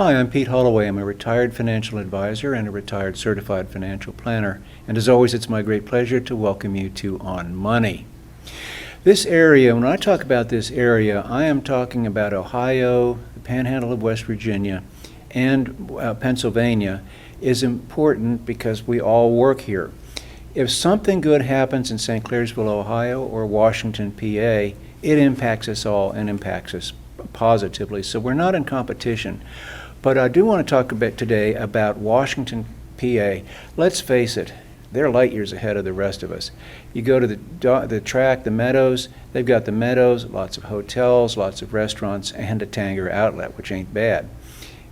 Hi, I'm Pete Holloway. I'm a retired financial advisor and a retired certified financial planner. And as always, it's my great pleasure to welcome you to On Money. This area, when I talk about this area, I am talking about Ohio, the Panhandle of West Virginia, and Pennsylvania is important because we all work here. If something good happens in St. Clairsville, Ohio, or Washington, PA, it impacts us all and impacts us positively. So we're not in competition. But I do want to talk a bit today about Washington, PA. Let's face it, they're light years ahead of the rest of us. You go to the track, the Meadows, they've got the Meadows, lots of hotels, lots of restaurants, and a Tanger outlet, which ain't bad.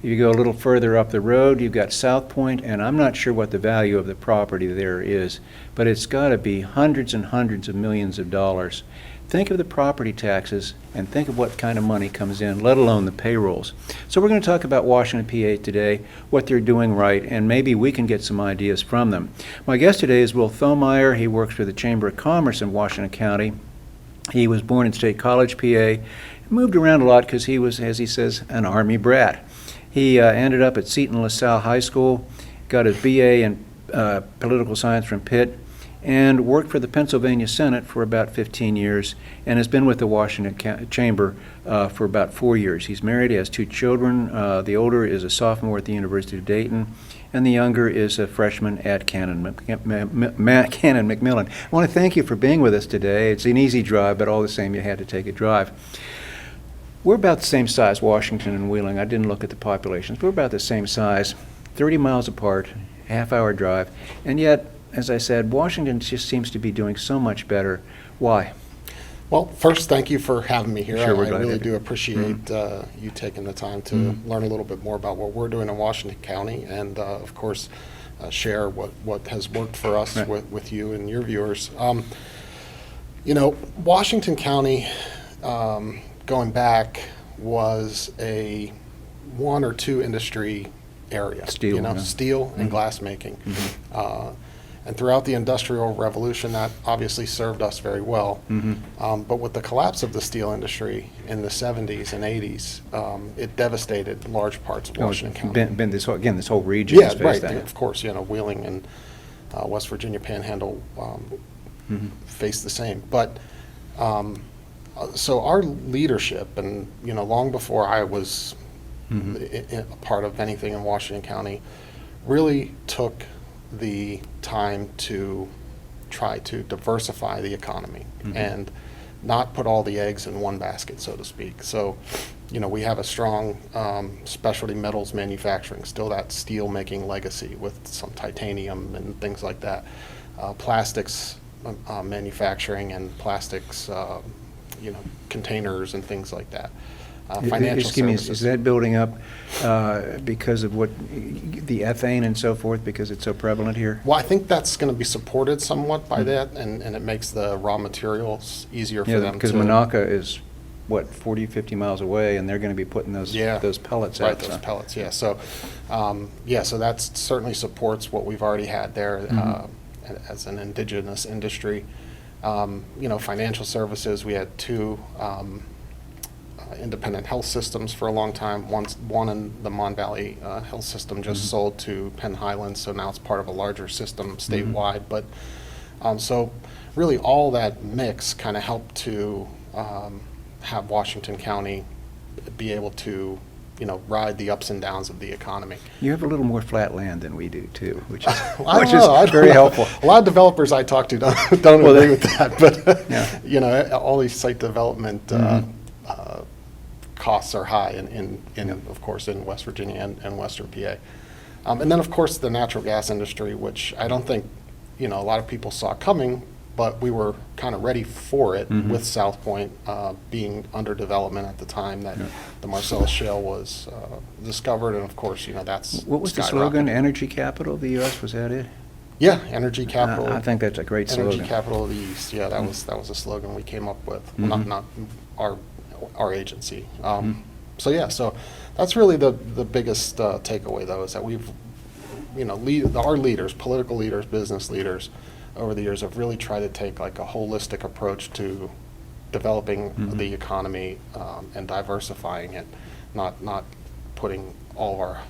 You go a little further up the road, you've got South Point, and I'm not sure what the value of the property there is, but it's got to be hundreds and hundreds of millions of dollars. Think of the property taxes and think of what kind of money comes in, let alone the payrolls. So we're going to talk about Washington, PA today, what they're doing right, and maybe we can get some ideas from them. My guest today is Will Thomeier. He works for the Chamber of Commerce in Washington County. He was born in State College, PA, moved around a lot because he was, as he says, an Army brat. He ended up at Seton LaSalle High School, got his BA in political science from Pitt, and worked for the Pennsylvania Senate for about 15 years, and has been with the Washington Chamber for about 4 years. He's married, he has 2 children. The older is a sophomore at the University of Dayton, and the younger is a freshman at Canon Macmillan. I want to thank you for being with us today. It's an easy drive, but all the same, you had to take a drive. We're about the same size, Washington and Wheeling. I didn't look at the populations. We're about the same size, 30 miles apart, half-hour drive. And yet, as I said, Washington just seems to be doing so much better. Why? Well, first, thank you for having me here. Sure, I really do appreciate you taking the time to learn a little bit more about what we're doing in Washington County and, of course, share what has worked for us with you and your viewers. You know, Washington County, going back, was a 1 or 2 industry area. Steel, steel and glass making. And throughout the Industrial Revolution, that obviously served us very well. But with the collapse of the steel industry in the 70s and 80s, it devastated large parts of Washington County. This whole region has faced that. Of course, Wheeling and West Virginia Panhandle faced the same. But so our leadership, and long before I was a part of anything in Washington County, really took the time to try to diversify the economy and not put all the eggs in one basket, so to speak. So, we have a strong specialty metals manufacturing, still that steel making legacy with some titanium and things like that. Plastics manufacturing and plastics containers and things like that. Financial services. Is that building up because of what the ethane and so forth, because it's so prevalent here? Well, I think that's going to be supported somewhat by that, and it makes the raw materials easier for them to... Because Monaca is, 40, 50 miles away, and they're going to be putting those pellets out. Right, those pellets, yeah. So, so that certainly supports what we've already had there as an indigenous industry. Financial services, we had 2 independent health systems for a long time. One in the Mon Valley Health System just sold to Penn Highlands, so now it's part of a larger system statewide. But so really all that mix kind of helped to have Washington County be able to ride the ups and downs of the economy. You have a little more flat land than we do too, which is, very helpful. A lot of developers I talk to don't agree with that, but all these site development costs are high of course, in West Virginia and Western PA. And then, of course, the natural gas industry, which I don't think, a lot of people saw coming, but we were kind of ready for it with South Point being under development at the time that the Marcellus Shale was discovered. And, of course, that's What was the slogan? Energy capital of the U.S., was that it? Yeah, energy capital. I think that's a great slogan. Energy capital of the East. Yeah, that was a slogan we came up with. Well, not our agency. So that's really the biggest takeaway, though, is that we've, our leaders, political leaders, business leaders, over the years have really tried to take like a holistic approach to developing the economy and diversifying it, not putting all of our,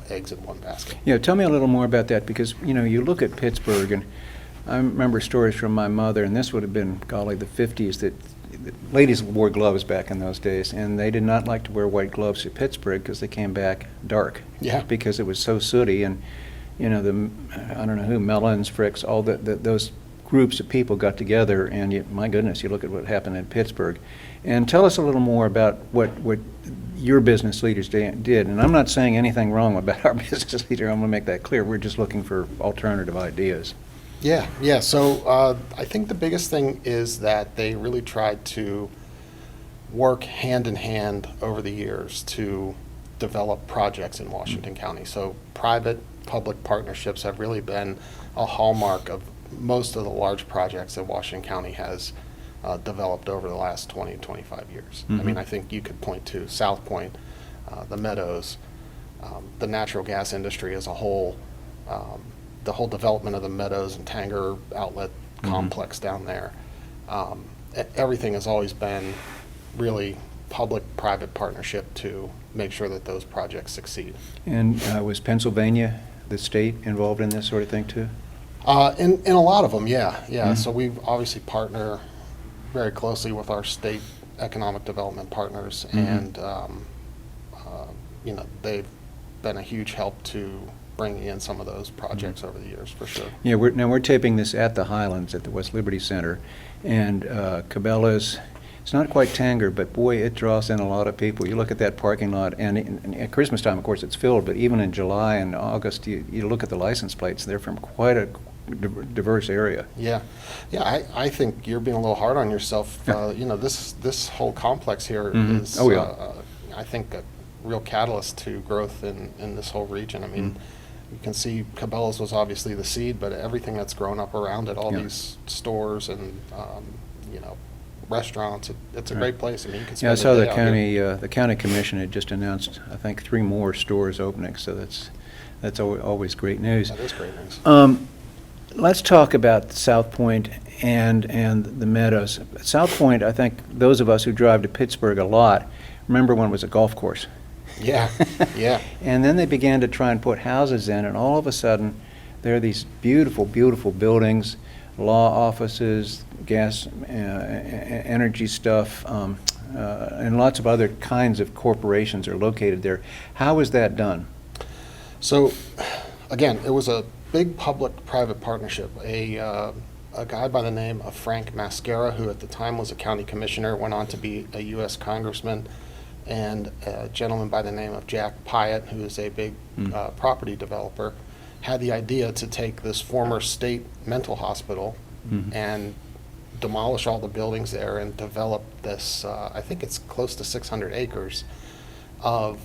eggs in one basket. Yeah, tell me a little more about that, because, you look at Pittsburgh, and I remember stories from my mother, and this would have been, golly, the 50s, that ladies wore gloves back in those days, and they did not like to wear white gloves to Pittsburgh because they came back dark. Yeah. Because it was so sooty, and, I don't know who, Mellons, Fricks, all those groups of people got together, and my goodness, you look at what happened in Pittsburgh. And tell us a little more about what your business leaders did. And I'm not saying anything wrong about our business leader. I'm going to make that clear. We're just looking for alternative ideas. Yeah. So I think the biggest thing is that they really tried to work hand in hand over the years to develop projects in Washington County. So private-public partnerships have really been a hallmark of most of the large projects that Washington County has developed over the last 20, 25 years. I mean, I think you could point to South Point, the Meadows, the natural gas industry as a whole, the whole development of the Meadows and Tanger outlet complex down there. Everything has always been really public-private partnership to make sure that those projects succeed. And was Pennsylvania, the state, involved in this sort of thing too? In a lot of them, yeah. So we obviously partner very closely with our state economic development partners, and they've been a huge help to bringing in some of those projects over the years, for sure. Yeah, we're taping this at the Highlands at the West Liberty Center, and Cabela's. It's not quite Tanger, but boy, it draws in a lot of people. You look at that parking lot, and at Christmas time, of course, it's filled, but even in July and August, you look at the license plates, they're from quite a diverse area. Yeah. I think you're being a little hard on yourself. This whole complex here is, I think, a real catalyst to growth in this whole region. I mean, you can see Cabela's was obviously the seed, but everything that's grown up around it, all these stores and restaurants, it's a great place. I mean, you can spend I saw the day out here. the county commission had just announced, I think, 3 more stores opening, so that's always great news. That is great news. Let's talk about South Point and the Meadows. South Point, I think those of us who drive to Pittsburgh a lot remember when it was a golf course. Yeah. And then they began to try and put houses in, and all of a sudden there are these beautiful, beautiful buildings, law offices, gas, energy stuff, and lots of other kinds of corporations are located there. How is that done? So, again, it was a big public-private partnership. A guy by the name of Frank Mascara, who at the time was a county commissioner, went on to be a U.S. congressman, and a gentleman by the name of Jack Pyatt, who is a big property developer, had the idea to take this former state mental hospital and demolish all the buildings there and develop this, I think it's close to 600 acres of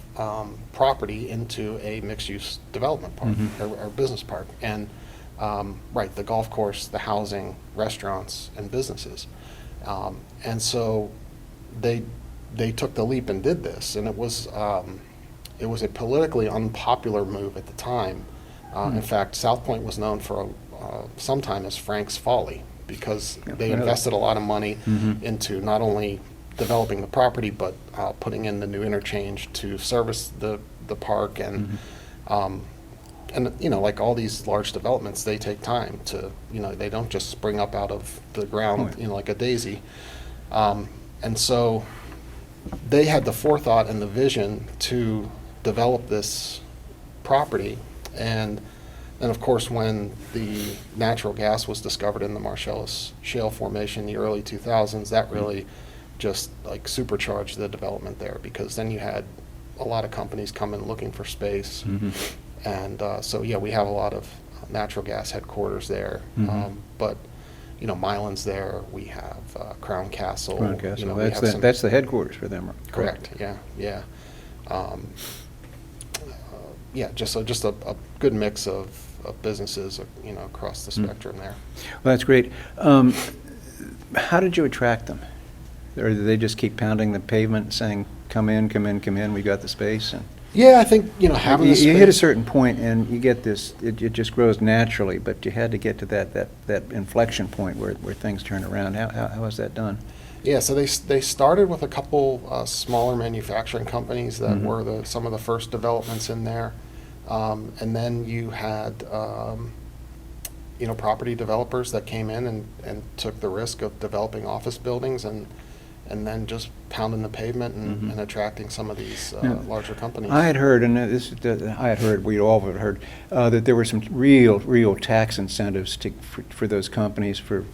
property into a mixed-use development park or business park. And the golf course, the housing, restaurants, and businesses. And so they took the leap and did this, and it was a politically unpopular move at the time. In fact, South Point was known for some time as Frank's Folly, because they invested a lot of money into not only developing the property, but putting in the new interchange to service the park, and like all these large developments, they take time to, they don't just spring up out of the ground, like a daisy. And so they had the forethought and the vision to develop this property. And then, of course, when the natural gas was discovered in the Marcellus Shale Formation in the early 2000s, that really just like supercharged the development there, because then you had a lot of companies coming looking for space. And so, we have a lot of natural gas headquarters there. But, Milan's there. We have Crown Castle. Crown Castle. That's the headquarters for them. Correct. Yeah. Just a good mix of businesses, across the spectrum there. Well, that's great. How did you attract them? Or did they just keep pounding the pavement saying, come in, we got the space? Yeah, I think, having the space. You hit a certain point and you get this, it just grows naturally, but you had to get to that inflection point where things turn around. How was that done? Yeah, so they started with a couple smaller manufacturing companies that Mhm. were some of the first developments in there. And then you had, property developers that came in and took the risk of developing office buildings and then just pounding the pavement Mhm. and attracting some of these Now, larger companies. I had heard, and I had heard, we all had heard, that there were some real tax incentives for those companies for,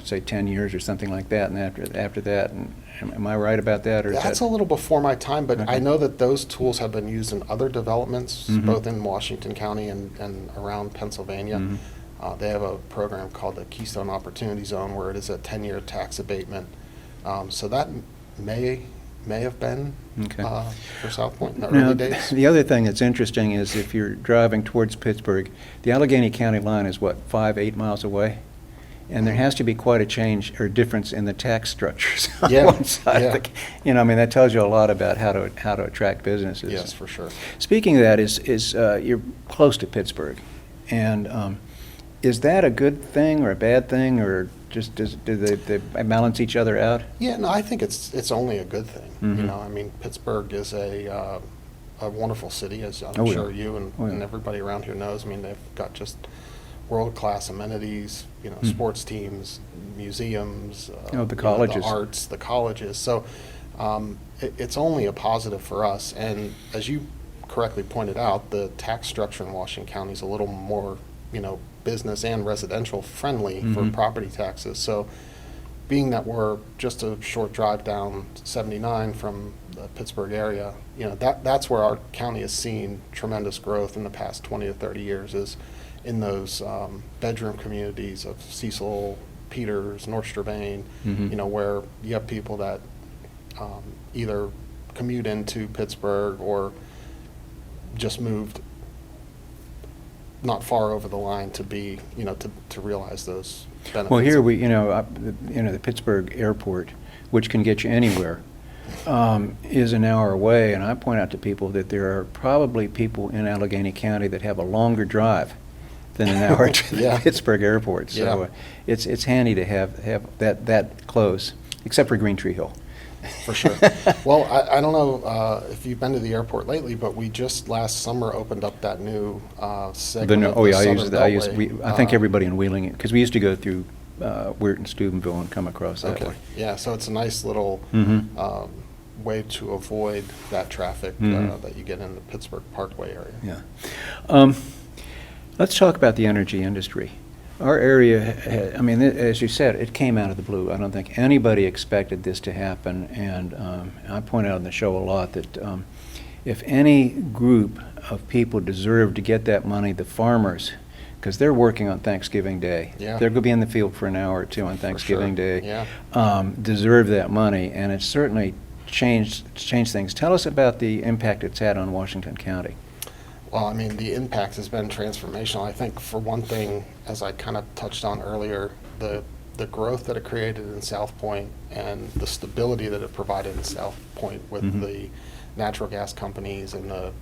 say 10 years or something like that, and after that, and am I right about that? Or is That's that? a little before my time, but Okay. I know that those tools have been used in other developments, Mhm. both in Washington County and around Pennsylvania. Mhm. They have a program called the Keystone Opportunity Zone where it is a 10-year tax abatement. So that may have been Okay. for South Point in the Now, early days. the other thing that's interesting is if you're driving towards Pittsburgh, the Allegheny County line is what, 8 miles away? And there has to be quite a change or difference in the tax structures on Yeah, one side. yeah. That tells you a lot about how to attract businesses. Yes, for sure. Speaking of that, you're close to Pittsburgh, and is that a good thing or a bad thing, or just do they balance each other out? Yeah, no, I think it's only a good thing. Mhm. I mean, Pittsburgh is a wonderful city, as I'm Oh, yeah. sure you and, Oh, yeah. and everybody around here knows. I mean, they've got just world-class amenities, Mhm. sports teams, museums, Oh, the colleges. the arts, the colleges. So it's only a positive for us. And as you correctly pointed out, the tax structure in Washington County is a little more, business and residential friendly for Mhm. property taxes. So being that we're just a short drive down 79 from the Pittsburgh area, that's where our county has seen tremendous growth in the past 20 to 30 years is in those bedroom communities of Cecil, Peters, North Strabane, Mhm. where you have people that either commute into Pittsburgh or just moved not far over the line to be, to realize those benefits. Well, here the Pittsburgh airport, which can get you anywhere, is an hour away, and I point out to people that there are probably people in Allegheny County that have a longer drive than an hour to the Yeah. Pittsburgh airport. So Yeah. it's handy to have that close, except for Green Tree Hill. For sure. Well, I don't know if you've been to the airport lately, but we just last summer opened up that new segment of the Southern Beltway. I think everybody in Wheeling, because we used to go through Weirton, Steubenville, and come across that Okay, way. yeah, so it's a nice little Mhm. way to avoid that traffic Mhm. that you get in the Pittsburgh Parkway area. Yeah. Let's talk about the energy industry. Our area, as you said, it came out of the blue. I don't think anybody expected this to happen, and I point out on the show a lot that if any group of people deserve to get that money, the farmers, because they're working on Thanksgiving Day. Yeah. They're going to be in the field for an hour or two on Thanksgiving sure, Day. yeah. Deserve that money, and it's certainly changed things. Tell us about the impact it's had on Washington County. Well, I mean, the impact has been transformational. I think for one thing, as I kind of touched on earlier, the growth that it created in South Point and the stability that it provided in South Point with Mhm. the natural gas companies and the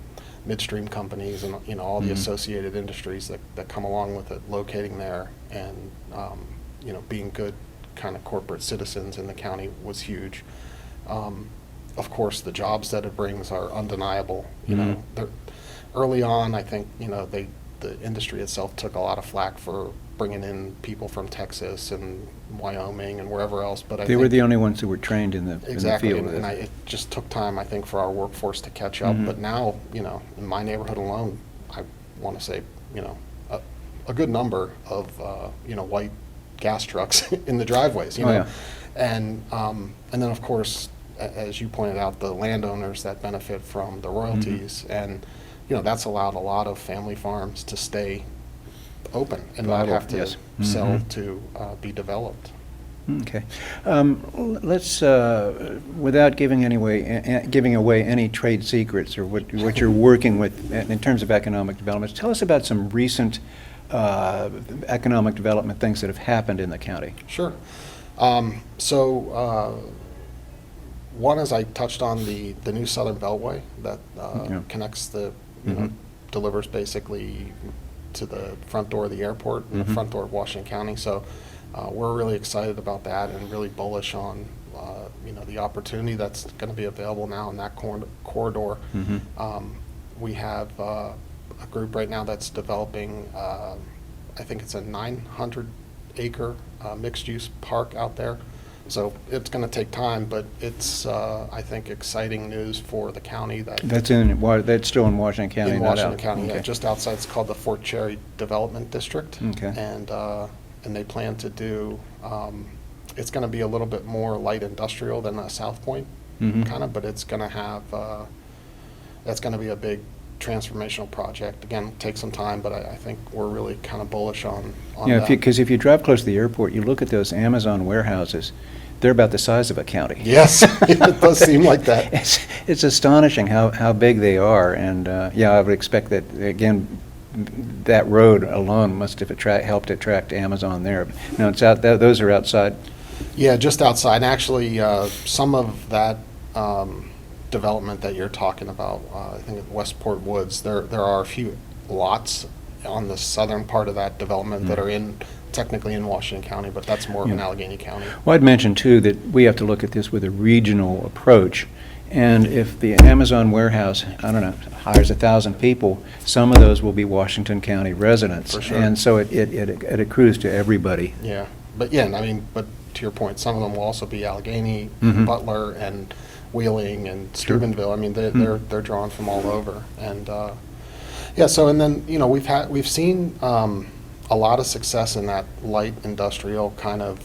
midstream companies and all the Mhm. associated industries that come along with it, locating there and being good kind of corporate citizens in the county was huge. Of course, the jobs that it brings are undeniable. Mhm. Early on, I think, the industry itself took a lot of flack for bringing in people from Texas and Wyoming and wherever else, but They were the only ones who were trained in the exactly, field. and it just took time, I think, for our workforce to catch up. Mhm. But now, in my neighborhood alone, I want to say, a good number of, white gas trucks in the driveways, Oh, yeah. And then, of course, as you pointed out, the landowners that benefit from the royalties. And, that's allowed a lot of family farms to stay open and not Viable, have to yes. sell Mhm. to be developed. Okay. Let's, without giving away any trade secrets or what you're working with in terms of economic developments, tell us about some recent economic development things that have happened in the county. Sure. So One, as I touched on, the new Southern Beltway that Yeah. connects delivers basically to the front door of the airport and the Mhm. front door of Washington County. So we're really excited about that and really bullish on, the opportunity that's going to be available now in that corridor. Mhm. We have a group right now that's developing, I think it's a 900-acre mixed-use park out there. So it's going to take time, but it's, I think, exciting news for the county that That's still in Washington County, in not Washington out. County, yeah, Okay. just outside. It's called the Fort Cherry Development District. Okay. And they plan to do, it's going to be a little bit more light industrial than South Point, Mhm. kind of, but it's going to have, that's going to be a big transformational project. Again, take some time, but I think we're really kind of bullish on Yeah, that. because if you drive close to the airport, you look at those Amazon warehouses, they're about the size of a county. Yes, it does seem like that. It's astonishing how big they are, and, yeah, I would expect that, again, that road alone must have helped attract Amazon there. No, it's out, those are outside. Yeah, just outside. Actually, some of that development that you're talking about, I think at Westport Woods, there are a few lots on the southern part of that development that are technically in Washington County, but that's more of an Yeah. Allegheny County. Well, I'd mention, too, that we have to look at this with a regional approach. And if the Amazon warehouse, I don't know, hires 1,000 people, some of those will be Washington County residents. For sure. And so it accrues to everybody. Yeah, but yeah, I mean, but to your point, some of them will also be Allegheny, Mhm. Butler, and Wheeling, and Sure. Steubenville. I mean, Hmm. they're drawn from all over, and yeah. So and then we've seen a lot of success in that light industrial kind of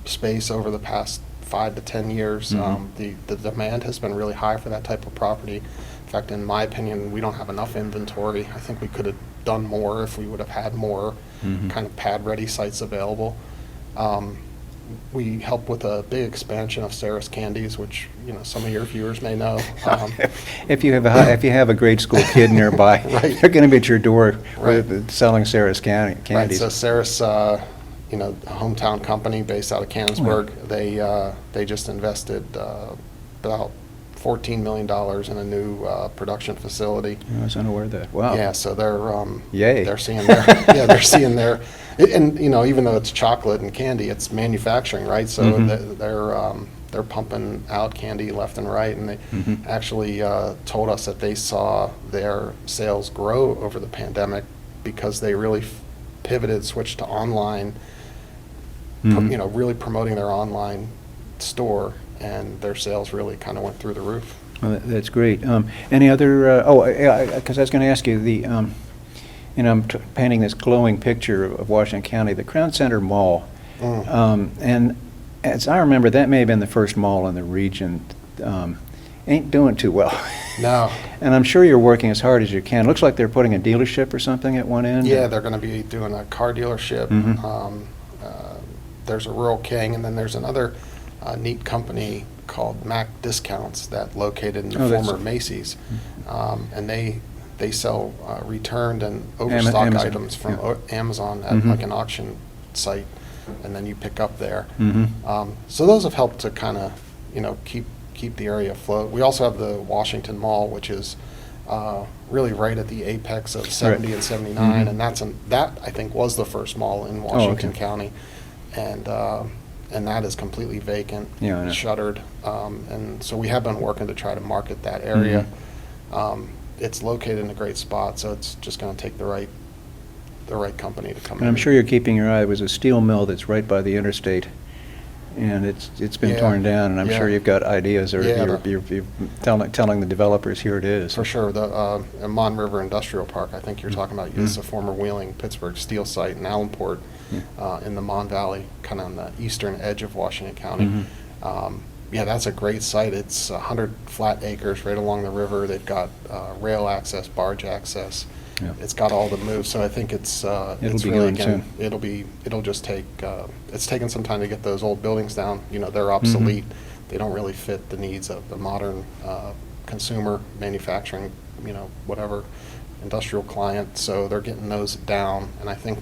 space over the past 5 to 10 years. Mhm. The demand has been really high for that type of property. In fact, in my opinion, we don't have enough inventory. I think we could have done more if we would have had more Mhm. kind of pad-ready sites available. We helped with a big expansion of Sarah's Candies, which some of your viewers may know. If you have a grade school kid nearby, Right. they're going to be at your door Right. selling Sarah's Right, candies. so Sarah's, a hometown company based out of Canonsburg, they just invested about $14 million in a new production facility. I was unaware of that. Wow. Yeah, so they're Yay. they're seeing their they're seeing their and even though it's chocolate and candy, it's manufacturing, right? So Mhm. they're pumping out candy left and right, and they Mhm. actually told us that they saw their sales grow over the pandemic because they really pivoted, switched to online, Mhm. really promoting their online store, and their sales really kind of went through the roof. Well, that's great. Any other, because I was going to ask you, I'm painting this glowing picture of Washington County, the Crown Center Mall. And as I remember, that may have been the first mall in the region. Ain't doing too well. No. And I'm sure you're working as hard as you can. Looks like they're putting a dealership or something at one end. Yeah, they're going to be doing a car dealership. Mhm. There's a Rural King, and then there's another neat company called Mac Discounts that located in the Oh, that's- former Macy's. And they sell returned and overstock Amazon, items from yeah. Amazon at Mhm. like an auction site, and then you pick up there. Mhm. So those have helped to kind of, keep the area afloat. We also have the Washington Mall, which is really right at the apex of 70 and 79, Mhm. and that I think was the first mall in Washington okay. County, and that is completely vacant, Yeah, I know. shuttered, and so we have been working to try to market that area. It's located in a great spot, so it's just going to take the right company to come in. And I'm sure you're keeping your eye. There was a steel mill that's right by the interstate, and it's been Yeah, torn down, and I'm yeah. sure you've got ideas, or Yeah, you're telling the developers, here it is. For sure. The Mon River Industrial Park, I think you're talking about, is a former Wheeling Pittsburgh steel site in Allenport, in the Mon Valley, kind of on the eastern edge of Washington County. Yeah, that's a great site. It's 100 flat acres right along the river. They've got rail access, barge access. Yeah. It's got all the moves, so I think it's It'll be really, going again, soon. it'll just take, it's taken some time to get those old buildings down. They're obsolete. They don't really fit the needs of the modern consumer manufacturing, whatever industrial client. So they're getting those down, and I think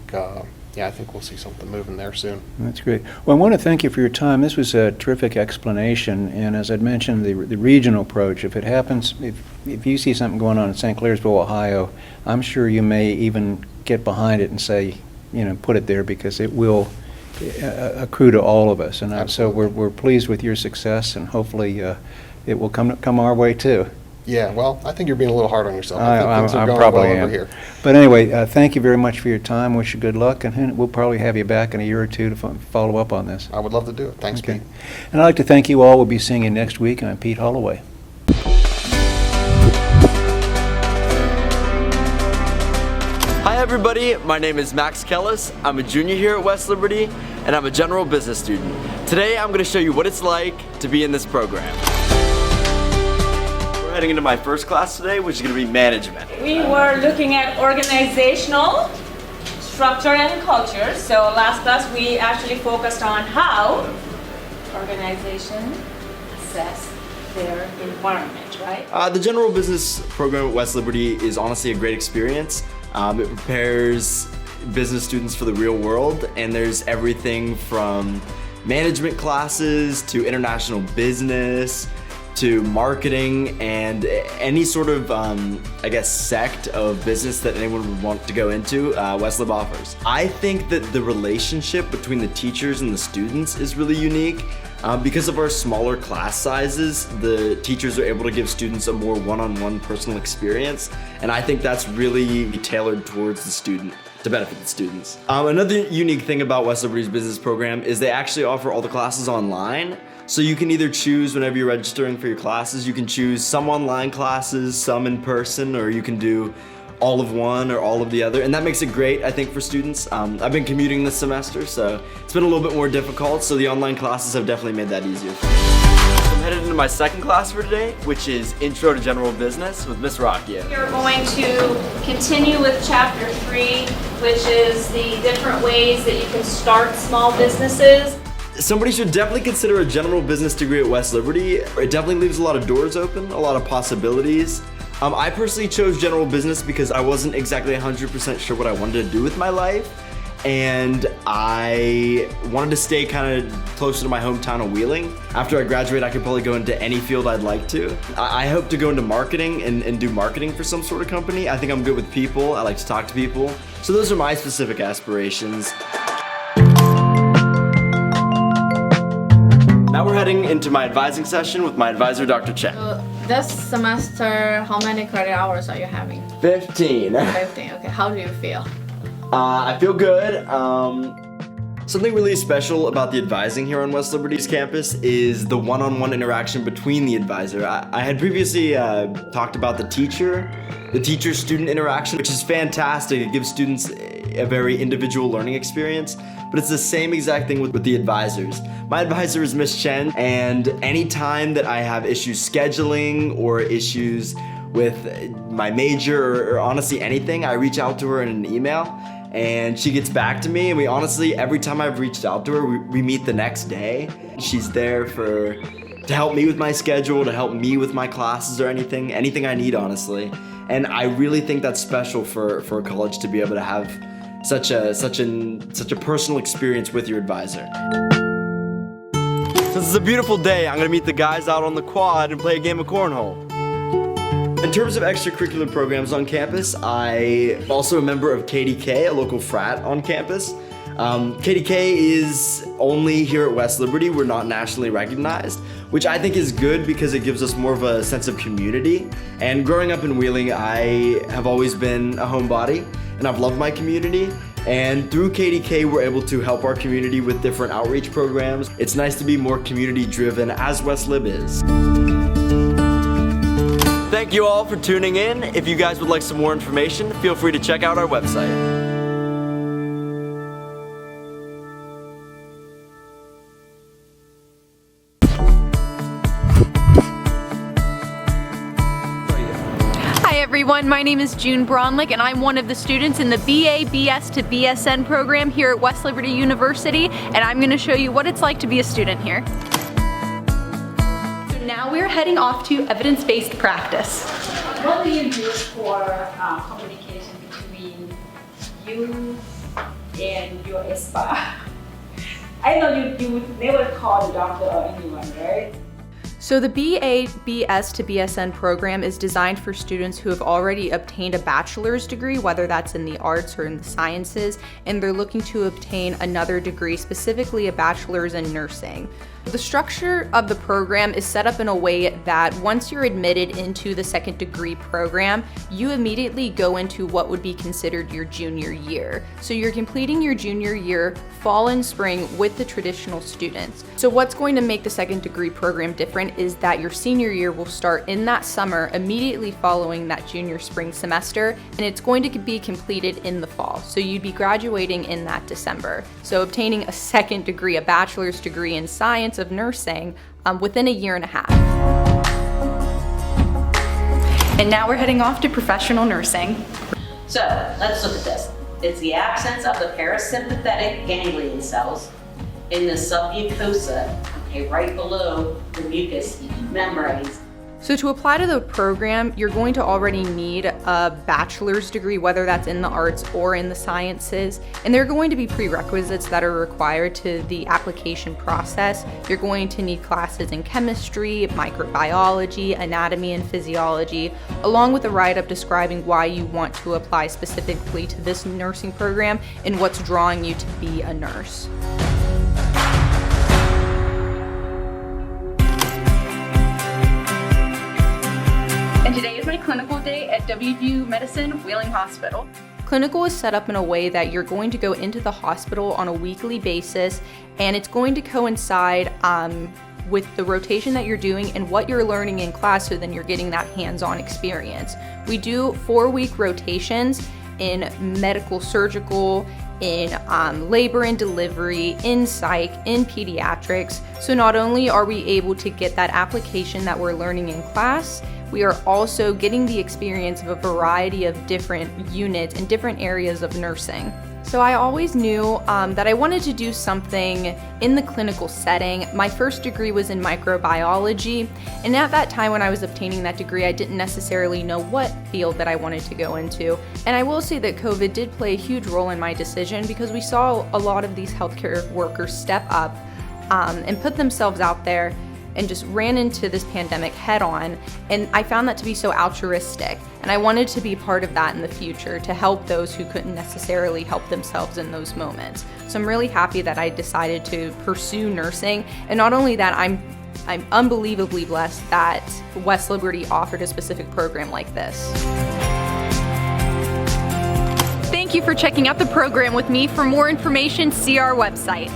yeah, I think we'll see something moving there soon. That's great. Well, I want to thank you for your time. This was a terrific explanation, and as I'd mentioned, the regional approach, if it happens, if you see something going on in St. Clairsville, Ohio, I'm sure you may even get behind it and say, put it there, because it will accrue to all of us. And so we're pleased with your success, and hopefully it will come our way too. Yeah, well, I think you're being a little hard on yourself. I think things are I going probably well am. over here. But anyway, thank you very much for your time. Wish you good luck, and we'll probably have you back in a year or two to follow up on this. I would love to do it. Thanks, Okay. Pete. And I'd like to thank you all. We'll be seeing you next week. I'm Pete Holloway. Hi everybody, my name is Max Kellis. I'm a junior here at West Liberty, and I'm a general business student. Today I'm going to show you what it's like to be in this program. We're heading into my first class today, which is going to be management. We were looking at organizational structure and culture. So last class we actually focused on how organization assess their environment, right? The general business program at West Liberty is honestly a great experience. It prepares business students for the real world, and there's everything from management classes to international business to marketing and any sort of, sect of business that anyone would want to go into, West Lib offers. I think that the relationship between the teachers and the students is really unique. Because of our smaller class sizes, the teachers are able to give students a more one-on-one personal experience, and I think that's really tailored towards the student, to benefit the students. Another unique thing about West Liberty's business program is they actually offer all the classes online. So you can either choose, whenever you're registering for your classes, you can choose some online classes, some in person, or you can do all of one or all of the other, and that makes it great, I think, for students. I've been commuting this semester, so it's been a little bit more difficult, so the online classes have definitely made that easier for me. I'm headed into my second class for today, which is Intro to General Business with Miss Rocchio. We're going to continue with chapter 3, which is the different ways that you can start small businesses. Somebody should definitely consider a general business degree at West Liberty. It definitely leaves a lot of doors open, a lot of possibilities. I personally chose general business because I wasn't exactly 100% sure what I wanted to do with my life, and I wanted to stay kind of closer to my hometown of Wheeling. After I graduate, I could probably go into any field I'd like to. I hope to go into marketing and do marketing for some sort of company. I think I'm good with people. I like to talk to people. So those are my specific aspirations. Now we're heading into my advising session with my advisor, Dr. Chen. This semester, how many credit hours are you having? 15. 15, okay. How do you feel? I feel good. Something really special about the advising here on West Liberty's campus is the one-on-one interaction between the advisor. I had previously talked about the teacher-student interaction, which is fantastic. It gives students a very individual learning experience, but it's the same exact thing with the advisors. My advisor is Miss Chen, and anytime that I have issues scheduling or issues with my major or honestly anything, I reach out to her in an email, and she gets back to me, and we honestly, every time I've reached out to her, we meet the next day. She's there to help me with my schedule, to help me with my classes or anything I need, honestly. And I really think that's special for a college to be able to have such a personal experience with your advisor. Since it's a beautiful day, I'm gonna meet the guys out on the quad and play a game of cornhole. In terms of extracurricular programs on campus, I'm also a member of KDK, a local frat on campus. KDK is only here at West Liberty. We're not nationally recognized, which I think is good because it gives us more of a sense of community. And growing up in Wheeling, I have always been a homebody, and I've loved my community. And through KDK, we're able to help our community with different outreach programs. It's nice to be more community driven, as West Lib is. Thank you all for tuning in. If you guys would like some more information, feel free to check out our website. Hi everyone, my name is June Bronlick and I'm one of the students in the BA, BS to BSN program here at West Liberty University, and I'm going to show you what it's like to be a student here. So now we're heading off to evidence-based practice. What do you use for communication between you and you're a spa. I know you would never call the doctor or anyone, right? So the BA/BS to BSN program is designed for students who have already obtained a bachelor's degree, whether that's in the arts or in the sciences, and they're looking to obtain another degree, specifically a bachelor's in nursing. The structure of the program is set up in a way that once you're admitted into the second degree program, you immediately go into what would be considered your junior year. So you're completing your junior year fall and spring with the traditional students. So what's going to make the second degree program different is that your senior year will start in that summer immediately following that junior spring semester, and it's going to be completed in the fall. So you'd be graduating in that December. So obtaining a second degree, a bachelor's degree in science of nursing within a year and a half. And now we're heading off to professional nursing. So let's look at this. It's the absence of the parasympathetic ganglion cells in the submucosa, okay, right below the mucous membranes. So to apply to the program, you're going to already need a bachelor's degree, whether that's in the arts or in the sciences, and there are going to be prerequisites that are required to the application process. You're going to need classes in chemistry, microbiology, anatomy and physiology, along with a write-up describing why you want to apply specifically to this nursing program and what's drawing you to be a nurse. And today is my clinical day at WVU Medicine Wheeling Hospital. Clinical is set up in a way that you're going to go into the hospital on a weekly basis, and it's going to coincide with the rotation that you're doing and what you're learning in class, so then you're getting that hands-on experience. We do 4-week rotations in medical surgical, in labor and delivery, in psych, in pediatrics. So not only are we able to get that application that we're learning in class, we are also getting the experience of a variety of different units and different areas of nursing. So I always knew that I wanted to do something in the clinical setting. My first degree was in microbiology, and at that time when I was obtaining that degree, I didn't necessarily know what field that I wanted to go into. And I will say that COVID did play a huge role in my decision, because we saw a lot of these healthcare workers step up and put themselves out there and just ran into this pandemic head on. And I found that to be so altruistic. And I wanted to be part of that in the future, to help those who couldn't necessarily help themselves in those moments. So I'm really happy that I decided to pursue nursing. And not only that, I'm unbelievably blessed that West Liberty offered a specific program like this. Thank you for checking out the program with me. For more information, see our website.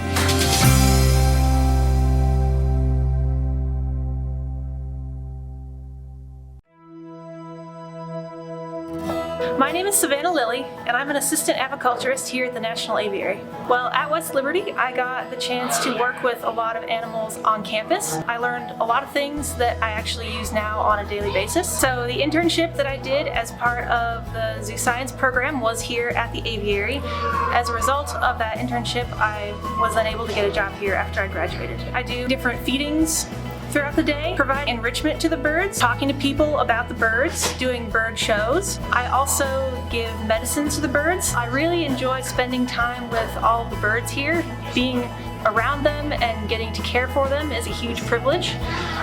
My name is Savannah Lilly, and I'm an assistant aviculturist here at the National Aviary. Well, at West Liberty, I got the chance to work with a lot of animals on campus. I learned a lot of things that I actually use now on a daily basis. So the internship that I did as part of the zoo science program was here at the aviary. As a result of that internship, I was then able to get a job here after I graduated. I do different feedings throughout the day, provide enrichment to the birds, talking to people about the birds, doing bird shows. I also give medicine to the birds. I really enjoy spending time with all of the birds here. Being around them and getting to care for them is a huge privilege.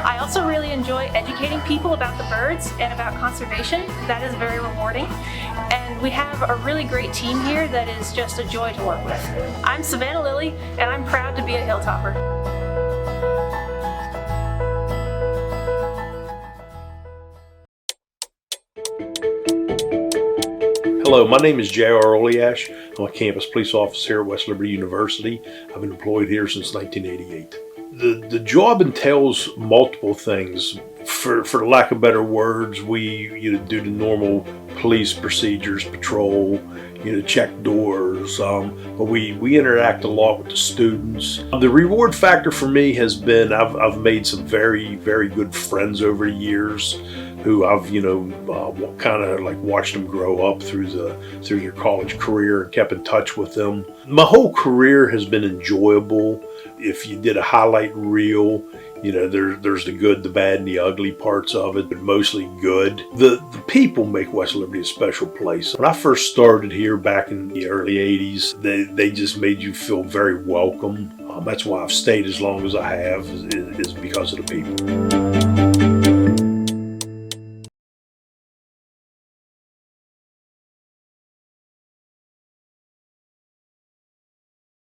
I also really enjoy educating people about the birds and about conservation. That is very rewarding. And we have a really great team here that is just a joy to work with. I'm Savannah Lilly, and I'm proud to be a Hilltopper. Hello, my name is J.R. Oliash. I'm a campus police officer here at West Liberty University. I've been employed here since 1988. The job entails multiple things. For lack of better words, we do the normal police procedures, patrol, check doors, but we interact a lot with the students. The reward factor for me has been I've made some very, very good friends over the years who I've kind of like watched them grow up through their college career and kept in touch with them. My whole career has been enjoyable. If you did a highlight reel, You know, there's the good, the bad, and the ugly parts of it, but mostly good. The people make West Liberty a special place. When I first started here back in the early 80s, they just made you feel very welcome. That's why I've stayed as long as I have, is because of the people.